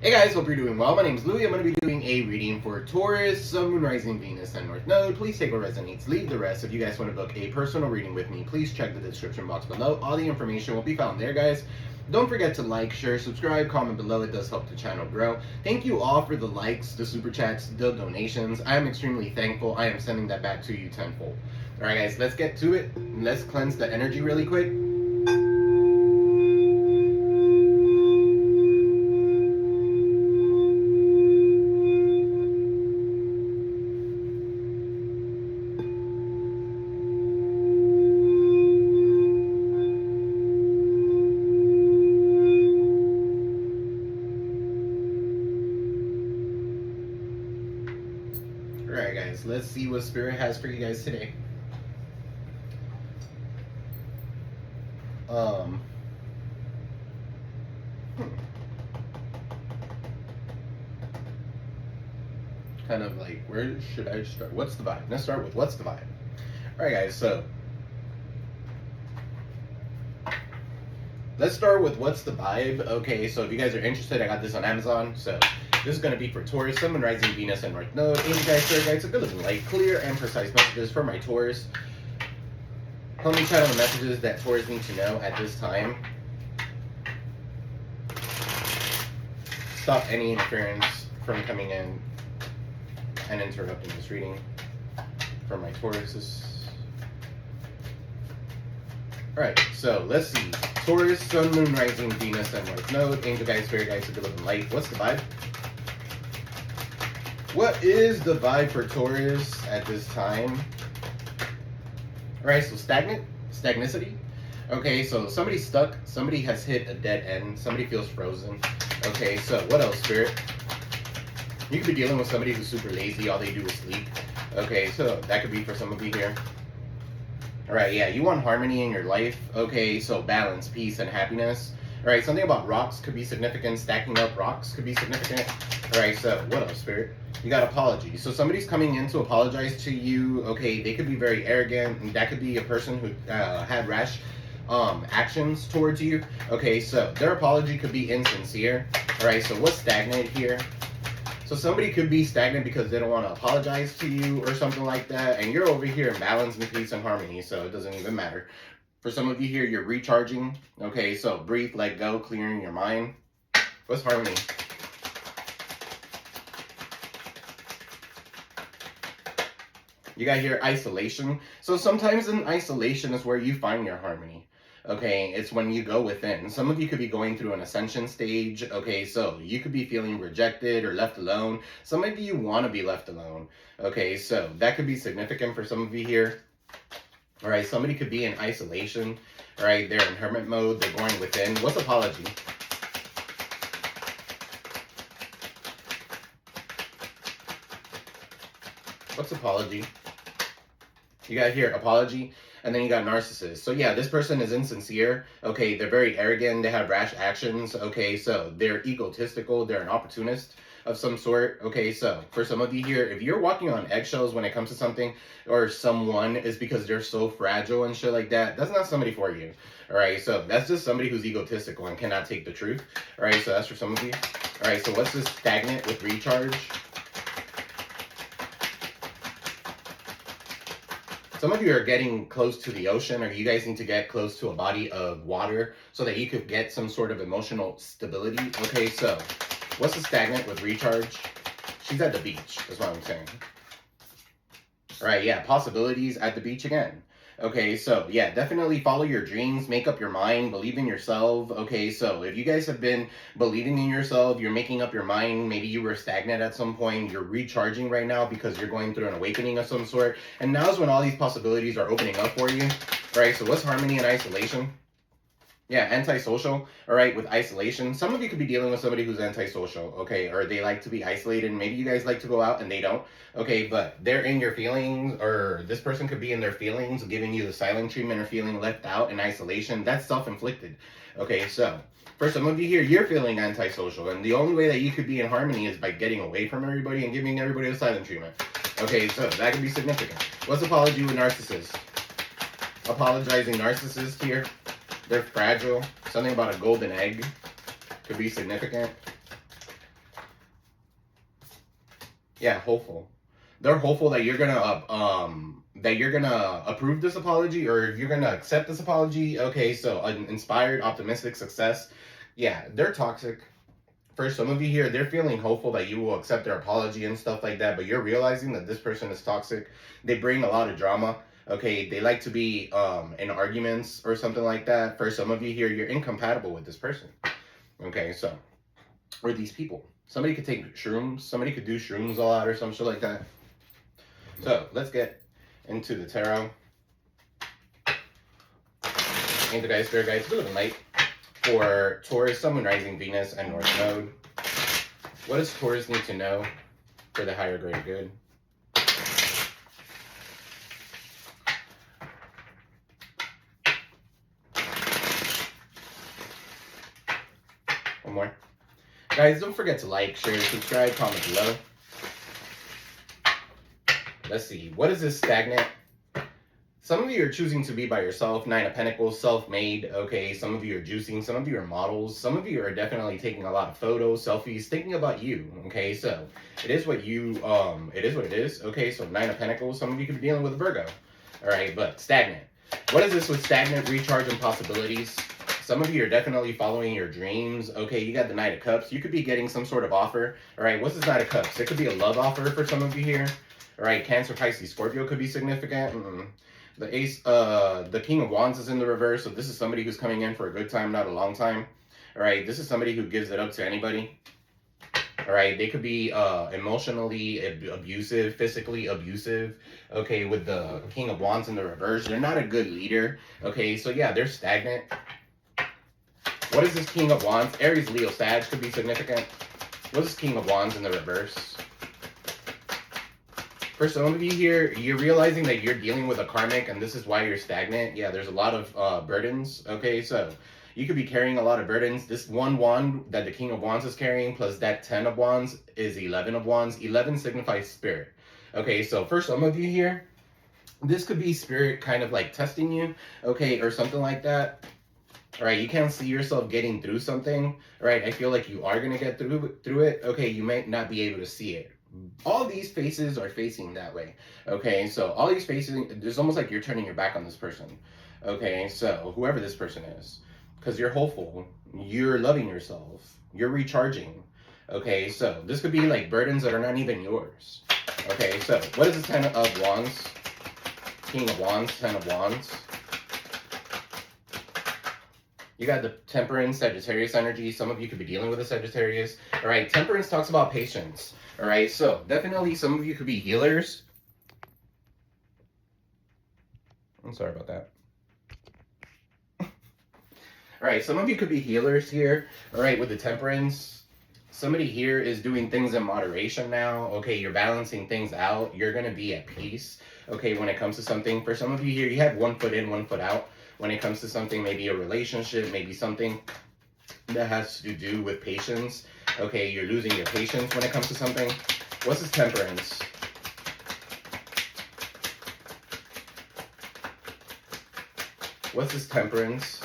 Hey guys, hope you're doing well. My name is Louie. I'm going to be doing a reading for Taurus, Sun, Moon, Rising, Venus, and North Node. Please take what resonates, leave the rest. If you guys want to book a personal reading with me, please check the description box below. All the information will be found there, guys. Don't forget to like, share, subscribe, comment below. It does help the channel grow. Thank you all for the likes, the super chats, the donations. I am extremely thankful. I am sending that back to you tenfold. Alright guys, let's get to it. Let's cleanse the energy really quick. Alright guys, let's see what Spirit has for you guys today. Kind of like, where should I start? What's the vibe? Let's start with what's the vibe. Alright guys, so let's start with what's the vibe. Okay, so if you guys are interested, I got this on Amazon. So this is going to be for Taurus, Sun, Moon, Rising, Venus, and North Node. Angel guys, Spirit guides, a good looking light, clear and precise messages for my Taurus. Help me channel the messages that Taurus need to know at this time. Stop any interference from coming in and interrupting this reading for my Tauruses. Alright, so let's see. Taurus, Sun, Moon, Rising, Venus, and North Node. Angel guides, Spirit guides, a good looking light. What's the vibe? What is the vibe for Taurus at this time? Alright, so stagnicity. Okay, so somebody's stuck, somebody has hit a dead end, somebody feels frozen. Okay, so what else, Spirit? You could be dealing with somebody who's super lazy, all they do is sleep. Okay, so that could be for some of you here. Alright, yeah, you want harmony in your life. Okay, so balance, peace, and happiness. Alright, something about rocks could be significant. Stacking up rocks could be significant. Alright, so what else, Spirit? You got apology. So somebody's coming in to apologize to you. Okay, they could be very arrogant. And that could be a person who had rash actions towards you. Okay, so their apology could be insincere. Alright, so what's stagnant here? So somebody could be stagnant because they don't want to apologize to you or something like that. And you're over here in balance and peace and harmony, so it doesn't even matter. For some of you here, you're recharging. Okay, so breathe, let go, clearing your mind. What's harmony? You got here isolation. So sometimes in isolation is where you find your harmony. Okay, it's when you go within. Some of you could be going through an ascension stage. Okay, so you could be feeling rejected or left alone. Some of you want to be left alone. Okay, so that could be significant for some of you here. All right, somebody could be in isolation. All right, they're in hermit mode. They're going within. What's apology? What's apology? You got here apology, and then you got narcissist. So yeah, this person is insincere. Okay, they're very arrogant. They have rash actions. Okay, so they're egotistical. They're an opportunist of some sort. Okay, so for some of you here, if you're walking on eggshells when it comes to something or someone, is because they're so fragile and shit like that. That's not somebody for you. All right, so that's just somebody who's egotistical and cannot take the truth. All right, so that's for some of you. All right, so what's this stagnant with recharge? Some of you are getting close to the ocean, or you guys need to get close to a body of water so that you could get some sort of emotional stability. Okay, so what's the stagnant with recharge? She's at the beach, is what I'm saying. All right, yeah, possibilities at the beach again. Okay, so yeah, definitely follow your dreams, make up your mind, believe in yourself. Okay, so if you guys have been believing in yourself, you're making up your mind, maybe you were stagnant at some point, you're recharging right now because you're going through an awakening of some sort, and now's when all these possibilities are opening up for you. All right, so what's harmony and isolation? Yeah, antisocial, all right, with isolation. Some of you could be dealing with somebody who's antisocial, okay, or they like to be isolated. Maybe you guys like to go out and they don't, okay, but they're in your feelings, or this person could be in their feelings, giving you the silent treatment or feeling left out in isolation. That's self-inflicted, okay, so for some of you here, you're feeling antisocial, and the only way that you could be in harmony is by getting away from everybody and giving everybody the silent treatment. Okay, so that could be significant. What's apology with narcissist? Apologizing narcissist here. They're fragile. Something about a golden egg could be significant. Yeah, hopeful. They're hopeful that you're gonna approve this apology, or you're gonna accept this apology. Okay, so inspired, optimistic, success. Yeah, they're toxic. For some of you here, they're feeling hopeful that you will accept their apology and stuff like that, but you're realizing that this person is toxic. They bring a lot of drama. Okay, they like to be in arguments or something like that. For some of you here, you're incompatible with this person. Okay, so, or these people. Somebody could take shrooms. Somebody could do shrooms a lot or some shit like that. So, let's get into the tarot. Angel guys, spirit guys, a little light for Taurus, Sun, Moon, Rising, Venus, and North Node. What does Taurus need to know for the higher greater good? One more. Guys, don't forget to like, share, subscribe, comment below. Let's see. What is this stagnant? Some of you are choosing to be by yourself. 9 of Pentacles, self-made. Okay, some of you are juicing. Some of you are models. Some of you are definitely taking a lot of photos, selfies, thinking about you. Okay, so it is what you, it is what it is. Okay, so 9 of Pentacles. Some of you could be dealing with a Virgo. All right, but stagnant. What is this with stagnant, recharge, and possibilities? Some of you are definitely following your dreams. Okay, you got the Knight of Cups. You could be getting some sort of offer. All right, what's this Knight of Cups? It could be a love offer for some of you here. All right, Cancer, Pisces, Scorpio could be significant. The Ace, the King of Wands is in the reverse, so this is somebody who's coming in for a good time, not a long time. All right, this is somebody who gives it up to anybody. All right, they could be emotionally abusive, physically abusive. Okay, with the King of Wands in the reverse, they're not a good leader. Okay, so yeah, they're stagnant. What is this King of Wands? Aries, Leo, Sag could be significant. What is King of Wands in the reverse? For some of you here, you're realizing that you're dealing with a karmic and this is why you're stagnant. Yeah, there's a lot of burdens. Okay, so you could be carrying a lot of burdens. This 1 wand that the King of Wands is carrying plus that 10 of Wands is 11 of Wands. 11 signifies spirit. Okay, so for some of you here, this could be spirit kind of like testing you, okay, or something like that. All right, you can't see yourself getting through something. All right, I feel like you are going to get through it. Okay, you might not be able to see it. All these faces are facing that way. Okay, so all these faces, it's almost like you're turning your back on this person. Okay, so whoever this person is, because you're hopeful, you're loving yourself, you're recharging. Okay, so this could be like burdens that are not even yours. Okay, so what is the 10 of Wands? King of Wands, 10 of Wands. You got the Temperance, Sagittarius energy. Some of you could be dealing with a Sagittarius. All right, Temperance talks about patience. All right, so definitely some of you could be healers. I'm sorry about that. All right, some of you could be healers here. All right, with the Temperance. Somebody here is doing things in moderation now. Okay, you're balancing things out. You're going to be at peace. Okay, when it comes to something. For some of you here, you have 1 foot in, 1 foot out. When it comes to something, maybe a relationship, maybe something that has to do with patience. Okay, you're losing your patience when it comes to something. What's this Temperance? What's this Temperance?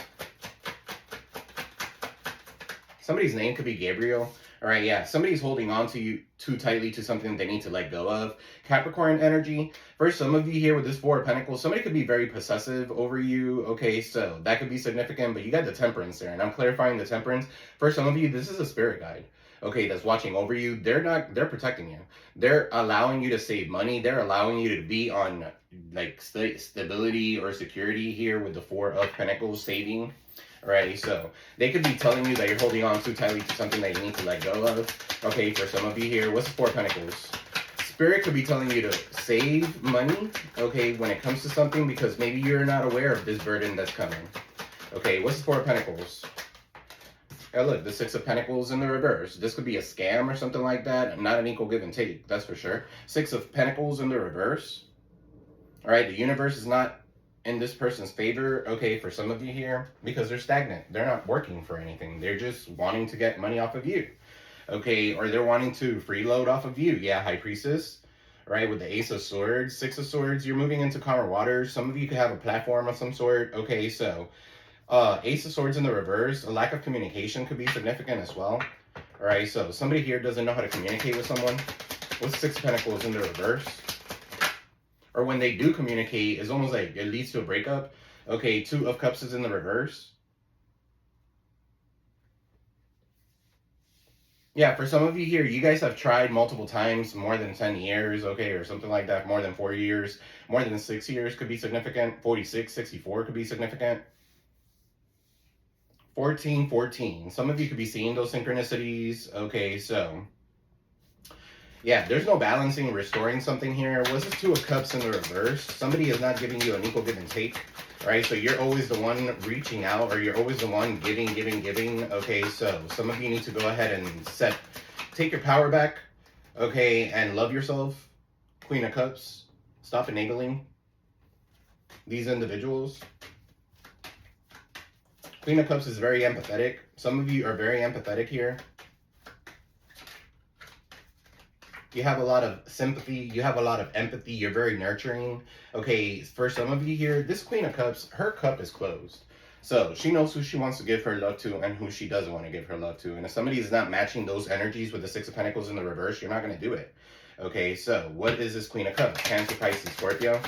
Somebody's name could be Gabriel. All right, yeah, somebody's holding on to you too tightly to something they need to let go of. Capricorn energy. For some of you here with this 4 of Pentacles, somebody could be very possessive over you. Okay, so that could be significant, but you got the Temperance there, and I'm clarifying the Temperance. For some of you, this is a spirit guide. Okay, that's watching over you. They're protecting you. They're allowing you to save money. They're allowing you to be on like stability or security here with the 4 of Pentacles, saving. Alrighty, so they could be telling you that you're holding on too tightly to something that you need to let go of. Okay, for some of you here, what's the 4 of Pentacles? Spirit could be telling you to save money, okay, when it comes to something, because maybe you're not aware of this burden that's coming. Okay, what's the 4 of Pentacles? Oh, look, the 6 of Pentacles in the reverse. This could be a scam or something like that. Not an equal give and take, that's for sure. 6 of Pentacles in the reverse. All right, the universe is not in this person's favor, okay, for some of you here, because they're stagnant. They're not working for anything. They're just wanting to get money off of you, okay, or they're wanting to freeload off of you. Yeah, High Priestess, right, with the Ace of Swords, 6 of Swords, you're moving into calmer waters. Some of you could have a platform of some sort, okay, so Ace of Swords in the reverse, a lack of communication could be significant as well. All right, so somebody here doesn't know how to communicate with someone. What's the Six of Pentacles in the reverse? Or when they do communicate, it's almost like it leads to a breakup. Okay, Two of Cups is in the reverse. Yeah, for some of you here, you guys have tried multiple times, more than 10 years, okay, or something like that, more than 4 years, more than 6 years could be significant, 46, 64 could be significant, 14, 14. Some of you could be seeing those synchronicities, okay, so, yeah, there's no balancing, restoring something here. What's this Two of Cups in the reverse? Somebody is not giving you an equal give and take, right? So you're always the one reaching out, or you're always the one giving, okay, so some of you need to go ahead and take your power back, okay, and love yourself. Queen of Cups, stop enabling these individuals. Queen of Cups is very empathetic. Some of you are very empathetic here. You have a lot of sympathy. You have a lot of empathy. You're very nurturing. Okay, for some of you here, this Queen of Cups, her cup is closed. So she knows who she wants to give her love to and who she doesn't want to give her love to. And if somebody is not matching those energies with the Six of Pentacles in the reverse, you're not going to do it. Okay, so what is this Queen of Cups? Cancer, Pisces, Scorpio.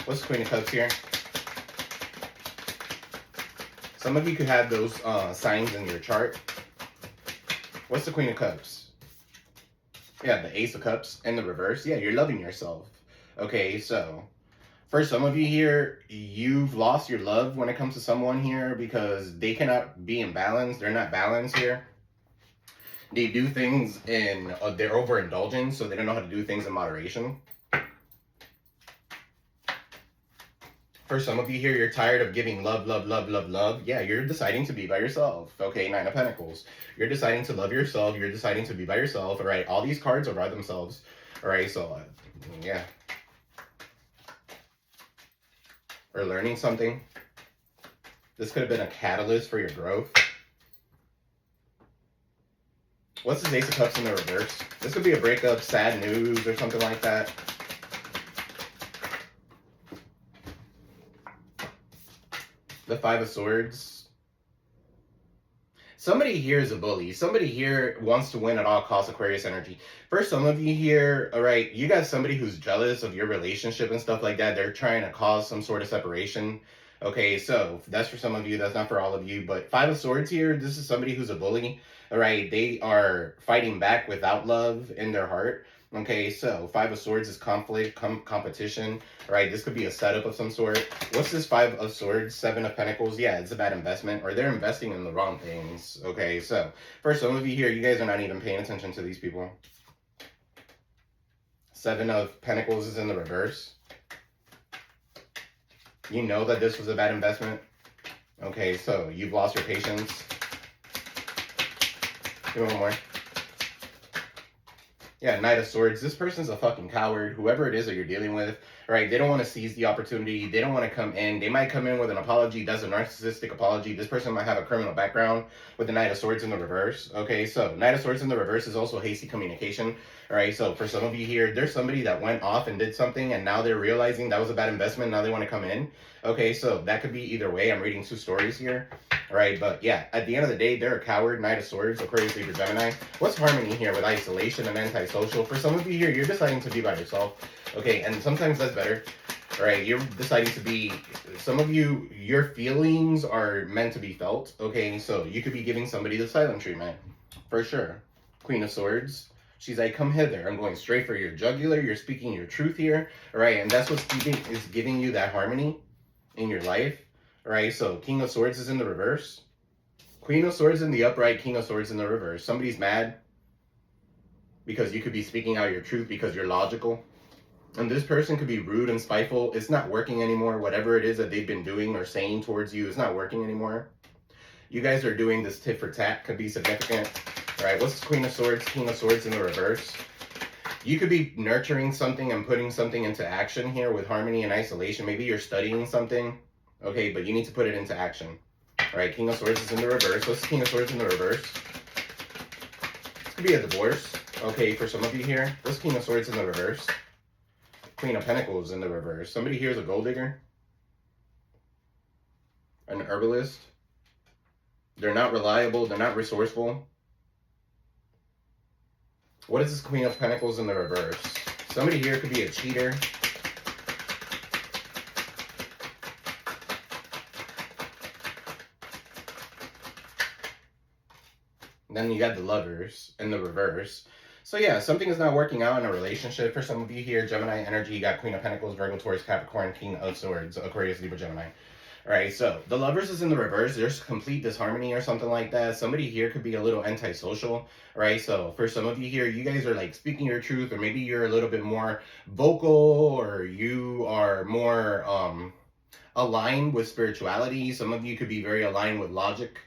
What's the Queen of Cups here? Some of you could have those signs in your chart. What's the Queen of Cups? Yeah, the Ace of Cups in the reverse. Yeah, you're loving yourself. Okay, so for some of you here, you've lost your love when it comes to someone here because they cannot be in balance. They're not balanced here. They do things in, they're overindulgent, so they don't know how to do things in moderation. For some of you here, you're tired of giving love, love, love, love, love. Yeah, you're deciding to be by yourself. Okay, Nine of Pentacles. You're deciding to love yourself. You're deciding to be by yourself. All right, all these cards are by themselves. All right, so, yeah. Or learning something. This could have been a catalyst for your growth. What's this Ace of Cups in the reverse? This could be a breakup, sad news, or something like that. The Five of Swords. Somebody here is a bully. Somebody here wants to win at all costs, Aquarius energy. For some of you here, all right, you got somebody who's jealous of your relationship and stuff like that. They're trying to cause some sort of separation. Okay, so that's for some of you. That's not for all of you. But Five of Swords here, this is somebody who's a bully. All right, they are fighting back without love in their heart. Okay, so Five of Swords is conflict, competition, right? This could be a setup of some sort. What's this Five of Swords? Seven of Pentacles. Yeah, it's a bad investment, or they're investing in the wrong things. Okay, so for some of you here, you guys are not even paying attention to these people. Seven of Pentacles is in the reverse. You know that this was a bad investment. Okay, so you've lost your patience. Give me one more. Yeah, Knight of Swords. This person's a fucking coward. Whoever it is that you're dealing with, right? They don't want to seize the opportunity. They don't want to come in. They might come in with an apology. That's a narcissistic apology. This person might have a criminal background with the Knight of Swords in the reverse. Okay, so Knight of Swords in the reverse is also hasty communication. All right, so for some of you here, there's somebody that went off and did something, and now they're realizing that was a bad investment. Now they want to come in. Okay, so that could be either way. I'm reading two stories here. All right, but yeah, at the end of the day, they're a coward. Knight of Swords, Aquarius, Libra, Gemini. What's harmony here with isolation and antisocial? For some of you here, you're deciding to be by yourself. Okay, and sometimes that's better. All right, you're deciding to be, some of you, your feelings are meant to be felt. Okay, so you could be giving somebody the silent treatment, for sure. Queen of Swords. She's like, come hither. I'm going straight for your jugular. You're speaking your truth here. All right, and that's what's giving you that harmony in your life. All right, so King of Swords is in the reverse. Queen of Swords in the upright, King of Swords in the reverse. Somebody's mad because you could be speaking out your truth because you're logical. And this person could be rude and spiteful. It's not working anymore. Whatever it is that they've been doing or saying towards you, it's not working anymore. You guys are doing this tit for tat, could be significant. All right, what's Queen of Swords, King of Swords in the reverse? You could be nurturing something and putting something into action here with harmony and isolation. Maybe you're studying something. Okay, but you need to put it into action. All right, King of Swords is in the reverse. What's King of Swords in the reverse? This could be a divorce. Okay, for some of you here. What's King of Swords in the reverse? Queen of Pentacles in the reverse. Somebody here is a gold digger. An herbalist. They're not reliable. They're not resourceful. What is this Queen of Pentacles in the reverse? Somebody here could be a cheater. Then you got the Lovers in the reverse. So yeah, something is not working out in a relationship for some of you here. Gemini energy, you got Queen of Pentacles, Virgo, Taurus, Capricorn, King of Swords, Aquarius, Libra, Gemini. All right, so the Lovers is in the reverse. There's complete disharmony or something like that. Somebody here could be a little antisocial. All right, so for some of you here, you guys are like speaking your truth, or maybe you're a little bit more vocal, or you are more aligned with spirituality. Some of you could be very aligned with logic,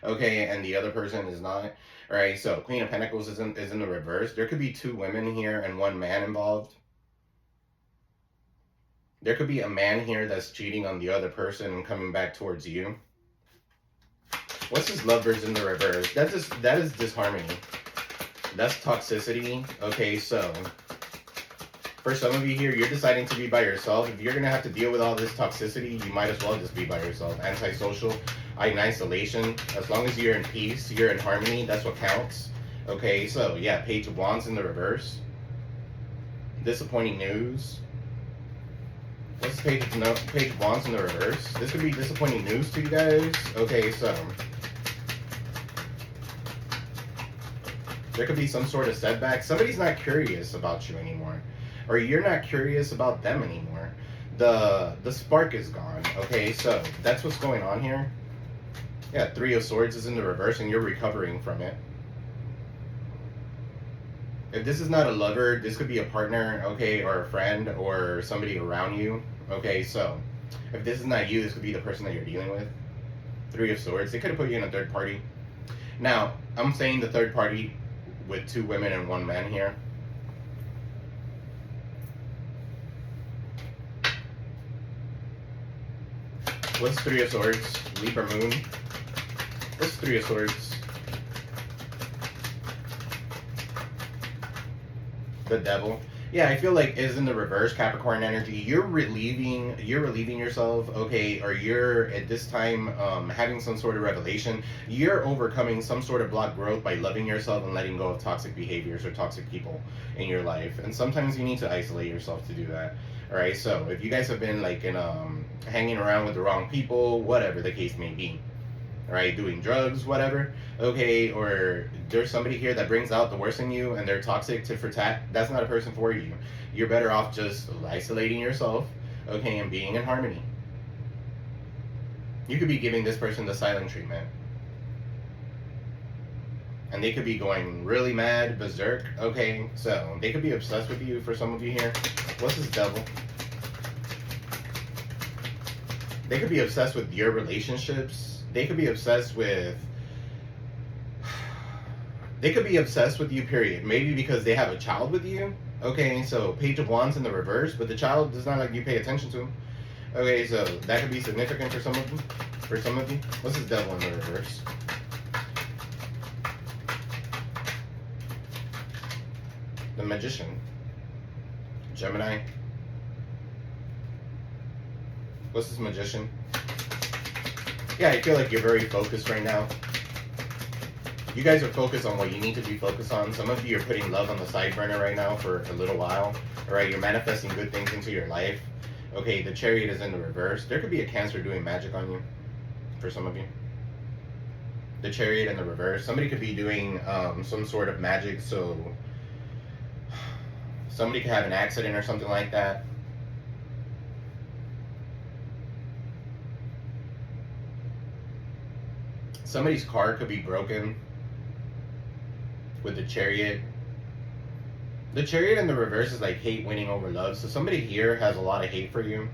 okay, and the other person is not. All right, so Queen of Pentacles is in the reverse. There could be two women here and one man involved. There could be a man here that's cheating on the other person and coming back towards you. What's this Lovers in the reverse? That is disharmony. That's toxicity. Okay, so for some of you here, you're deciding to be by yourself. If you're going to have to deal with all this toxicity, you might as well just be by yourself. Antisocial, in isolation. As long as you're in peace, you're in harmony, that's what counts. Okay, so yeah, Page of Wands in the reverse. Disappointing news. What's Page of Wands in the reverse? This could be disappointing news to you guys. Okay, so there could be some sort of setback. Somebody's not curious about you anymore, or you're not curious about them anymore. The spark is gone. Okay, so that's what's going on here. Yeah, Three of Swords is in the reverse, and you're recovering from it. If this is not a lover, this could be a partner, okay, or a friend, or somebody around you. Okay, so if this is not you, this could be the person that you're dealing with. Three of Swords. They could have put you in a third party. Now, I'm saying the third party with two women and one man here. What's Three of Swords? Libra Moon. What's Three of Swords? The Devil. Yeah, I feel like is in the reverse, Capricorn energy. You're relieving yourself, okay, or you're at this time having some sort of revelation. You're overcoming some sort of block growth by loving yourself and letting go of toxic behaviors or toxic people in your life. And sometimes you need to isolate yourself to do that. All right, so if you guys have been like in hanging around with the wrong people, whatever the case may be, right, doing drugs, whatever, okay, or there's somebody here that brings out the worst in you and they're toxic tit for tat, that's not a person for you. You're better off just isolating yourself, okay, and being in harmony. You could be giving this person the silent treatment, and they could be going really mad, berserk, okay, so they could be obsessed with you for some of you here. What's this Devil? They could be obsessed with your relationships. They could be obsessed with you, period. Maybe because they have a child with you. Okay, so Page of Wands in the reverse, but the child does not like you pay attention to him. Okay, so that could be significant for some of them. For some of you. What's this Devil in the reverse? The Magician. Gemini. What's this Magician? Yeah, I feel like you're very focused right now. You guys are focused on what you need to be focused on. Some of you are putting love on the side burner right now for a little while. All right, you're manifesting good things into your life. Okay, the Chariot is in the reverse. There could be a Cancer doing magic on you for some of you. The Chariot in the reverse. Somebody could be doing some sort of magic, so somebody could have an accident or something like that. Somebody's car could be broken with the Chariot. The Chariot in the reverse is like hate winning over love. So somebody here has a lot of hate for you.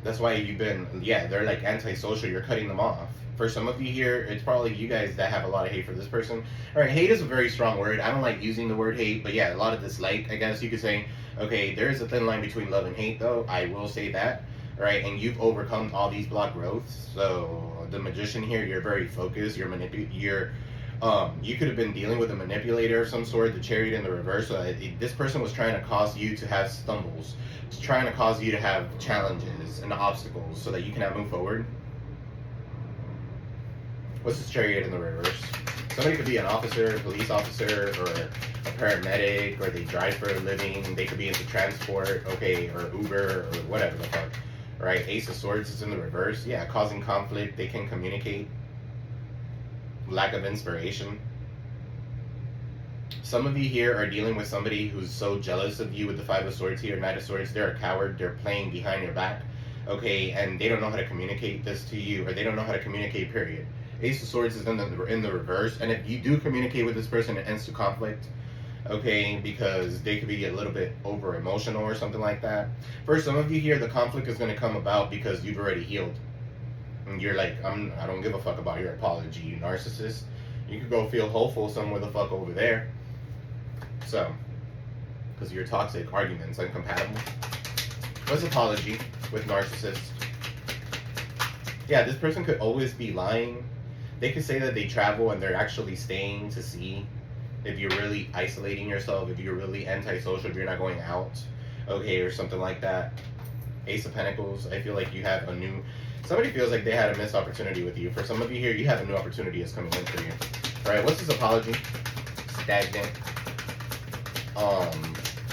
That's why you've been, yeah, they're like antisocial. You're cutting them off. For some of you here, it's probably you guys that have a lot of hate for this person. All right, hate is a very strong word. I don't like using the word hate, but yeah, a lot of dislike, I guess you could say. Okay, there is a thin line between love and hate, though. I will say that. All right, and you've overcome all these block growths. So the Magician here, you're very focused. You could have been dealing with a manipulator of some sort. The Chariot in the reverse. So this person was trying to cause you to have stumbles. It's trying to cause you to have challenges and obstacles so that you cannot move forward. What's this Chariot in the reverse? Somebody could be an officer, a police officer, or a paramedic, or they drive for a living. They could be into transport, okay, or Uber, or whatever the fuck. Right? Ace of Swords is in the reverse. Yeah, causing conflict. They can communicate. Lack of inspiration. Some of you here are dealing with somebody who's so jealous of you with the Five of Swords here, Knight of Swords. They're a coward. They're playing behind your back. Okay, and they don't know how to communicate this to you, or they don't know how to communicate, period. Ace of Swords is in the reverse, and if you do communicate with this person, it ends to conflict, okay, because they could be a little bit over emotional or something like that. For some of you here, the conflict is going to come about because you've already healed, and you're like, I don't give a fuck about your apology, you narcissist. You could go feel hopeful somewhere the fuck over there. So, because your toxic arguments incompatible. What's apology with narcissist? Yeah, this person could always be lying. They could say that they travel and they're actually staying to see if you're really isolating yourself, if you're really antisocial, if you're not going out, okay, or something like that. Ace of Pentacles, I feel like you have a new... Somebody feels like they had a missed opportunity with you. For some of you here, you have a new opportunity that's coming in for you. All right, what's this apology? Stagnant.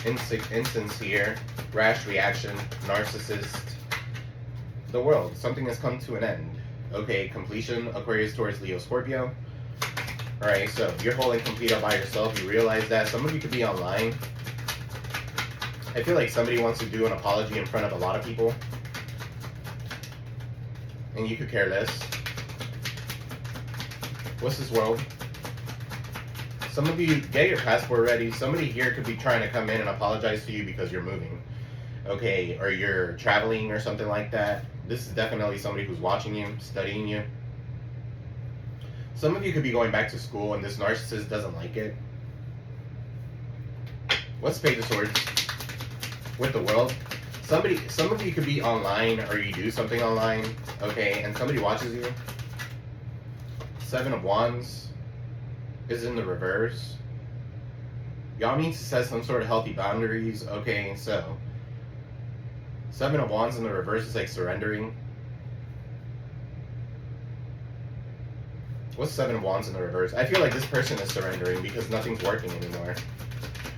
Insincere. Rash reaction. Narcissist. The world. Something has come to an end. Okay, completion. Aquarius, Taurus, Leo, Scorpio. Alright, so you're whole and complete all by yourself. You realize that. Some of you could be online. I feel like somebody wants to do an apology in front of a lot of people. And you could care less. What's this world? Some of you, get your passport ready. Somebody here could be trying to come in and apologize to you because you're moving. Okay, or you're traveling or something like that. This is definitely somebody who's watching you, studying you. Some of you could be going back to school and this narcissist doesn't like it. What's Page of Swords with the world? Some of you could be online or you do something online, okay, and somebody watches you. Seven of Wands is in the reverse. Y'all need to set some sort of healthy boundaries, okay, so Seven of Wands in the reverse is like surrendering. What's Seven of Wands in the reverse? I feel like this person is surrendering because nothing's working anymore.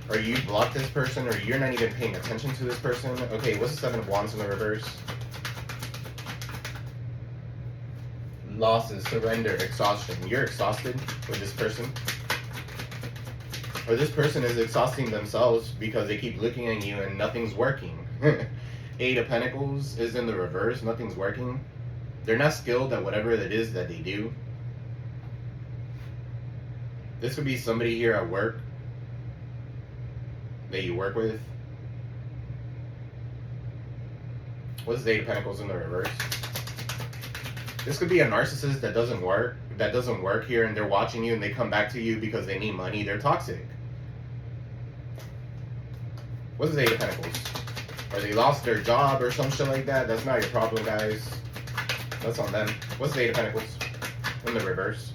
Or you block this person, or you're not even paying attention to this person. Okay, what's the Seven of Wands in the reverse? Losses, surrender, exhaustion. You're exhausted with this person. Or this person is exhausting themselves because they keep looking at you and nothing's working. Eight of Pentacles is in the reverse. Nothing's working. They're not skilled at whatever it is that they do. This could be somebody here at work that you work with. What's the Eight of Pentacles in the reverse? This could be a narcissist that doesn't work here, and they're watching you and they come back to you because they need money. They're toxic. What's the Eight of Pentacles? Or they lost their job or some shit like that. That's not your problem, guys. That's on them. What's the Eight of Pentacles in the reverse?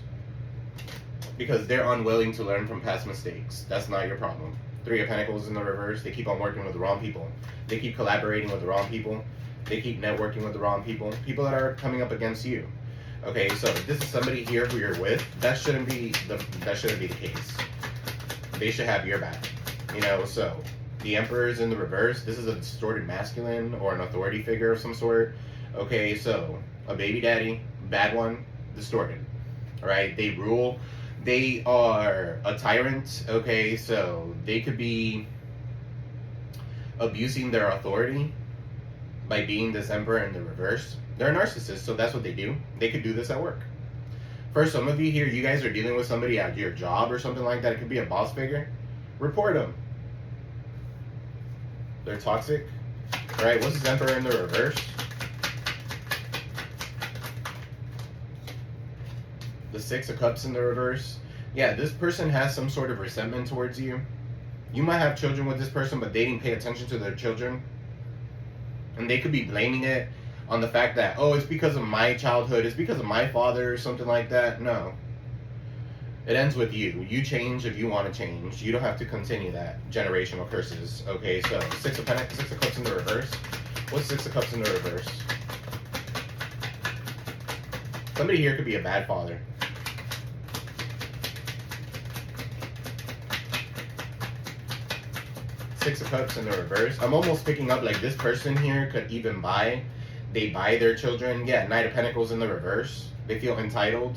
Because they're unwilling to learn from past mistakes. That's not your problem. Three of Pentacles in the reverse. They keep on working with the wrong people. They keep collaborating with the wrong people. They keep networking with the wrong people. People that are coming up against you. Okay, so if this is somebody here who you're with, that shouldn't be the case. They should have your back. You know, so the Emperor is in the reverse. This is a distorted masculine or an authority figure of some sort. Okay, so a baby daddy, bad one, distorted. All right, they rule. They are a tyrant. Okay, so they could be abusing their authority by being this Emperor in the reverse. They're a narcissist, so that's what they do. They could do this at work. For some of you here, you guys are dealing with somebody at your job or something like that. It could be a boss figure. Report them. They're toxic. All right, what's this Emperor in the reverse? The Six of Cups in the reverse. Yeah, this person has some sort of resentment towards you. You might have children with this person, but they didn't pay attention to their children. And they could be blaming it on the fact that, oh, it's because of my childhood, it's because of my father or something like that. No. It ends with you. You change if you want to change. You don't have to continue that. Generational curses. Okay, so Six of Cups in the reverse. What's Six of Cups in the reverse? Somebody here could be a bad father. Six of Cups in the reverse. I'm almost picking up like this person here could even buy. They buy their children. Yeah, Knight of Pentacles in the reverse. They feel entitled.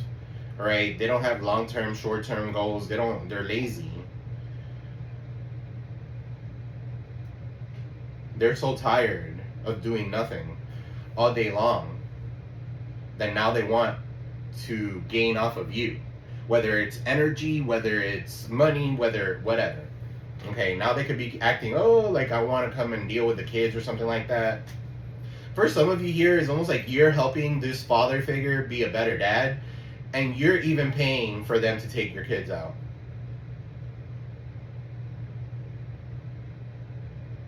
All right. They don't have long-term, short-term goals. They're lazy. They're so tired of doing nothing all day long that now they want to gain off of you. Whether it's energy, whether it's money, whether whatever. Okay, now they could be acting, oh, like I want to come and deal with the kids or something like that. For some of you here, it's almost like you're helping this father figure be a better dad, and you're even paying for them to take your kids out.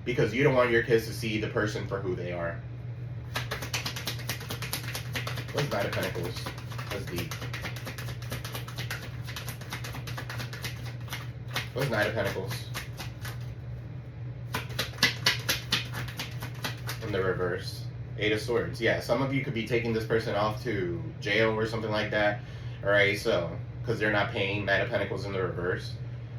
Because you don't want your kids to see the person for who they are. What's Knight of Pentacles? That's deep. What's Knight of Pentacles? In the reverse. Eight of Swords. Yeah, some of you could be taking this person off to jail or something like that. Alright, so, because they're not paying. Knight of Pentacles in the reverse.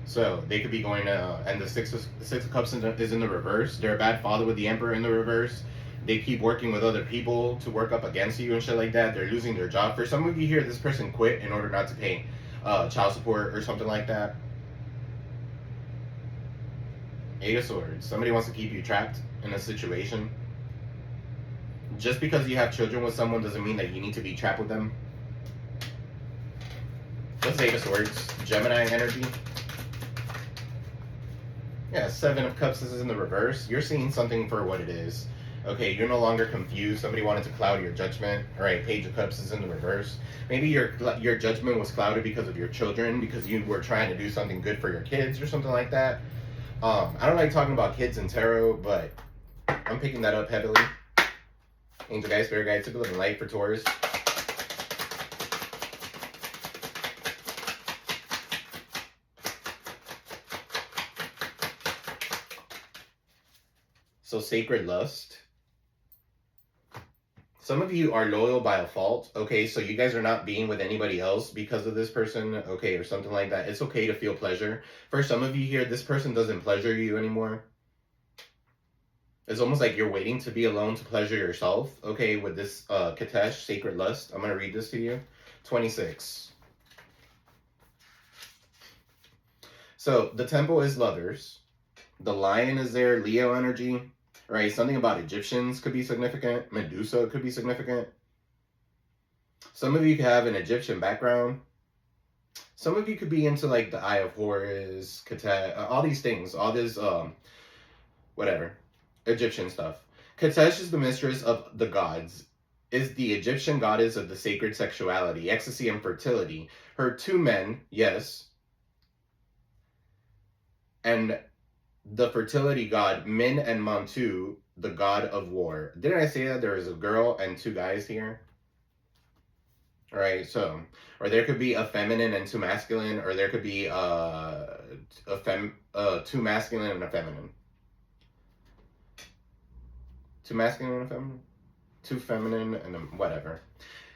So, they could be going to, and the Six of Cups is in the reverse. They're a bad father with the Emperor in the reverse. They keep working with other people to work up against you and shit like that. They're losing their job. For some of you here, this person quit in order not to pay child support or something like that. Eight of Swords. Somebody wants to keep you trapped in a situation. Just because you have children with someone doesn't mean that you need to be trapped with them. What's Eight of Swords? Gemini energy. Yeah, Seven of Cups is in the reverse. You're seeing something for what it is. Okay, you're no longer confused. Somebody wanted to cloud your judgment. All right, Page of Cups is in the reverse. Maybe your judgment was clouded because of your children, because you were trying to do something good for your kids or something like that. I don't like talking about kids in tarot, but I'm picking that up heavily. Angel guides, spirit guides, super living light for Taurus. So sacred lust. Some of you are loyal by default, okay? So you guys are not being with anybody else because of this person, okay, or something like that. It's okay to feel pleasure. For some of you here, this person doesn't pleasure you anymore. It's almost like you're waiting to be alone to pleasure yourself, okay, with this Katesh, sacred lust. I'm going to read this to you. 26. So the temple is lovers. The lion is there, Leo energy. Right, something about Egyptians could be significant. Medusa could be significant. Some of you could have an Egyptian background. Some of you could be into like the Eye of Horus, Katesh, all these things, all this, whatever, Egyptian stuff. Katesh is the mistress of the gods, is the Egyptian goddess of the sacred sexuality, ecstasy, and fertility. Her two men, yes, and the fertility god Min and Montu, the god of war. Didn't I say that there is a girl and two guys here? All right, so, or there could be a feminine and two masculine, or there could be two masculine and a feminine. Two masculine and a feminine? Two feminine and a whatever.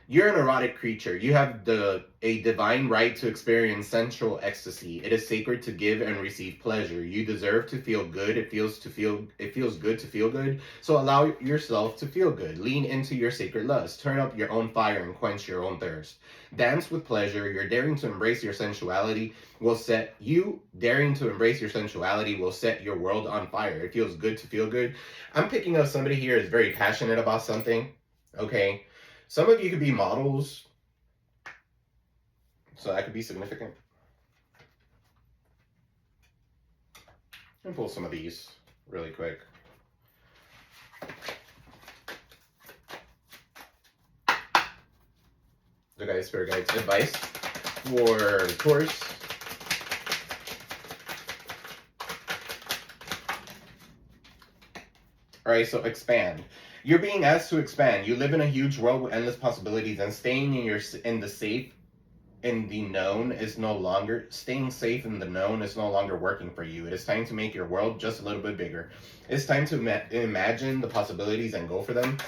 You're an erotic creature. You have a divine right to experience sensual ecstasy. It is sacred to give and receive pleasure. You deserve to feel good. It feels good to feel good. So allow yourself to feel good. Lean into your sacred lust. Turn up your own fire and quench your own thirst. Dance with pleasure. You're daring to embrace your sensuality will set your world on fire. It feels good to feel good. I'm picking up somebody here is very passionate about something. Okay. Some of you could be models, so that could be significant. Let me pull some of these really quick. The guys, spirit guides, advice for Taurus. All right, so expand. You're being asked to expand. You live in a huge world with endless possibilities, and staying in the safe, in the known is no longer, staying safe in the known is no longer working for you. It is time to make your world just a little bit bigger. It's time to imagine the possibilities and go for them.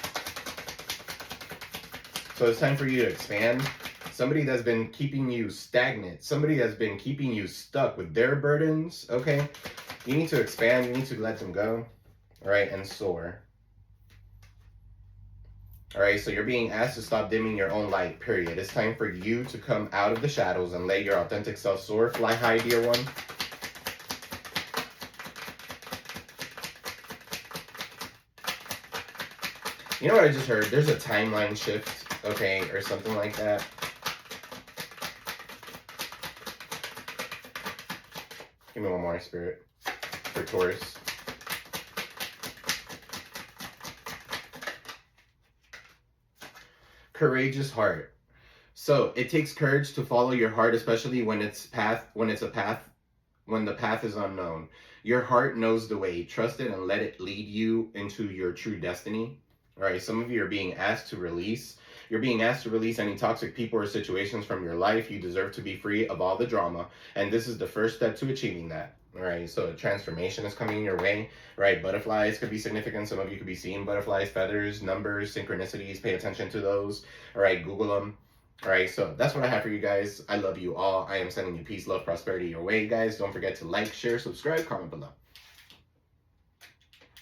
So it's time for you to expand. Somebody that's been keeping you stagnant, somebody that's been keeping you stuck with their burdens, okay? You need to expand. You need to let them go. All right, and soar. All right, so you're being asked to stop dimming your own light, period. It's time for you to come out of the shadows and let your authentic self soar. Fly high, dear one. You know what I just heard? There's a timeline shift, okay, or something like that. Give me one more, Spirit, for Taurus. Courageous heart. So it takes courage to follow your heart, especially when the path is unknown. Your heart knows the way. Trust it and let it lead you into your true destiny. All right, some of you are being asked to release. You're being asked to release any toxic people or situations from your life. You deserve to be free of all the drama, and this is the first step to achieving that. All right, so a transformation is coming your way, right? Butterflies could be significant. Some of you could be seeing butterflies, feathers, numbers, synchronicities. Pay attention to those. All right, Google them. All right, so that's what I have for you guys. I love you all. I am sending you peace, love, prosperity your way, guys. Don't forget to like, share, subscribe, comment below.